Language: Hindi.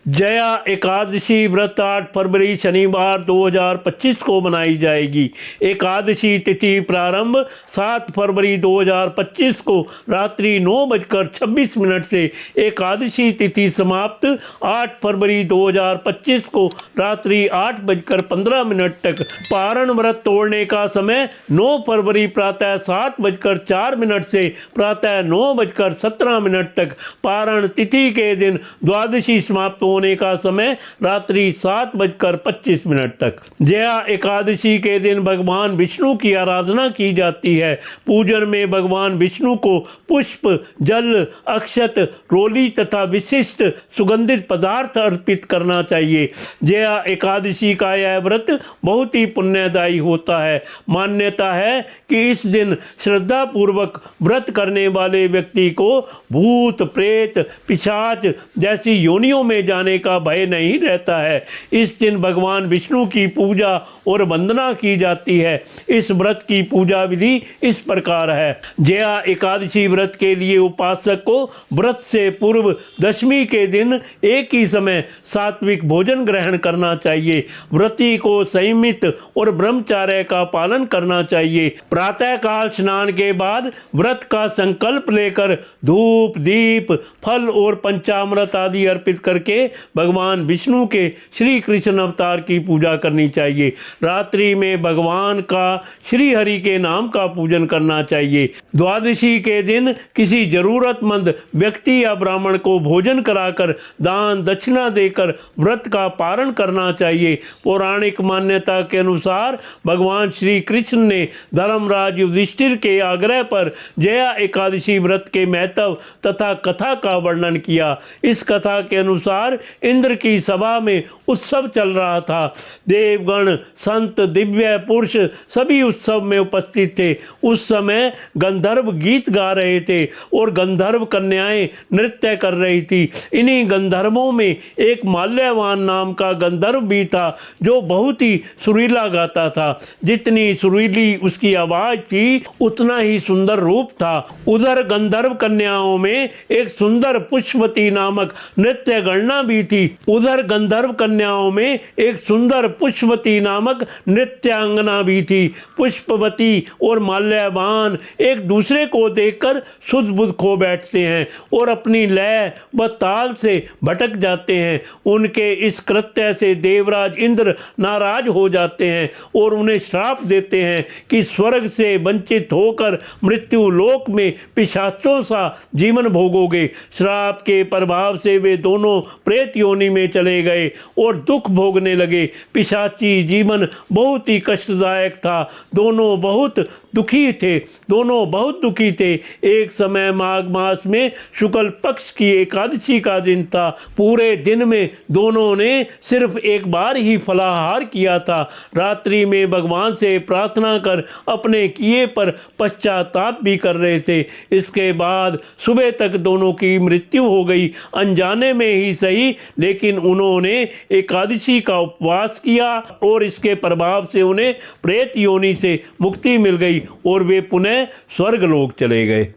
जया एकादशी व्रत 8 फरवरी शनिवार 2025 को मनाई जाएगी। एकादशी तिथि प्रारंभ 7 फरवरी 2025 को रात्रि 9:26 से, एकादशी तिथि समाप्त 8 फरवरी 2025 को रात्रि 8:15 तक। पारण व्रत तोड़ने का समय 9 फरवरी प्रातः 7:04 से प्रातः 9:17 तक। पारण तिथि के दिन द्वादशी समाप्त होने का समय रात्रि 7:25 तक। जया एकादशी के दिन भगवान विष्णु की आराधना की जाती है। पूजन में भगवान विष्णु को पुष्प, जल, अक्षत, रोली तथा विशिष्ट सुगंधित पदार्थ अर्पित करना चाहिए। जया एकादशी का यह व्रत बहुत ही पुण्यदायी होता है। मान्यता है कि इस दिन श्रद्धा पूर्वक व्रत करने वाले व्यक्ति को भूत, प्रेत, पिशाच जैसी योनियों में जाने का भय नहीं रहता है। इस दिन भगवान विष्णु की पूजा और वंदना की जाती है। इस व्रत की पूजा विधि इस प्रकार है। जया एकादशी व्रत के लिए उपासक को व्रत से पूर्व दशमी के दिन एक ही समय सात्विक भोजन ग्रहण करना चाहिए। व्रती को संयमित और ब्रह्मचर्य का पालन करना चाहिए। प्रातः काल स्नान के बाद व्रत का संकल्प लेकर धूप, दीप, फल और पंचामृत आदि अर्पित करके भगवान विष्णु के श्री कृष्ण अवतार की पूजा करनी चाहिए। रात्रि में भगवान का श्री हरि के नाम का पूजन करना चाहिए। द्वादशी के दिन किसी जरूरतमंद व्यक्ति या ब्राह्मण को भोजन कराकर दान दक्षिणा देकर व्रत का पारण करना चाहिए। पौराणिक मान्यता के अनुसार भगवान श्री कृष्ण ने धर्मराज युधिष्ठिर के आग्रह पर जया एकादशी व्रत के महत्व तथा कथा का वर्णन किया। इस कथा के अनुसार इंद्र की सभा में उत्सव चल रहा था। देवगण, संत, दिव्य पुरुष सभी उत्सव में उपस्थित थे। उस समय गंधर्व गीत गा रहे थे और गंधर्व कन्याएं नृत्य कर रही थी। इन्हीं गंधर्वों में एक माल्यवान नाम का गंधर्व भी था जो बहुत ही सुरीला गाता था। जितनी सुरीली उसकी आवाज थी उतना ही सुंदर रूप था। उधर गंधर्व कन्याओं में एक सुंदर पुष्पवती नामक नृत्य गणना भी थी। उधर गंधर्व कन्याओं में एक सुंदर पुष्पवती नामक नृत्यांगना भी थी। पुष्पवती और माल्यवान एक दूसरे को देखकर सुध बुध खो बैठते हैं और अपनी लय व ताल से भटक जाते हैं। उनके इस कृत्य से देवराज इंद्र नाराज हो जाते हैं और उन्हें श्राप देते हैं कि स्वर्ग से वंचित होकर मृत्यु लोक में पिशाचों सा जीवन भोगोगे। श्राप के प्रभाव से वे दोनों प्रेत योनि में चले गए और दुख भोगने लगे। पिशाची जीवन बहुत ही कष्टदायक था। दोनों बहुत दुखी थे। एक समय माघ मास में शुक्ल पक्ष की एकादशी का दिन था। पूरे दिन में दोनों ने सिर्फ एक बार ही फलाहार किया था। रात्रि में भगवान से प्रार्थना कर अपने किए पर पश्चाताप भी कर रहे थे। इसके बाद सुबह तक दोनों की मृत्यु हो गई। अनजाने में ही सही, लेकिन उन्होंने एकादशी का उपवास किया और इसके प्रभाव से उन्हें प्रेत योनि से मुक्ति मिल गई और वे पुनः स्वर्गलोक चले गए।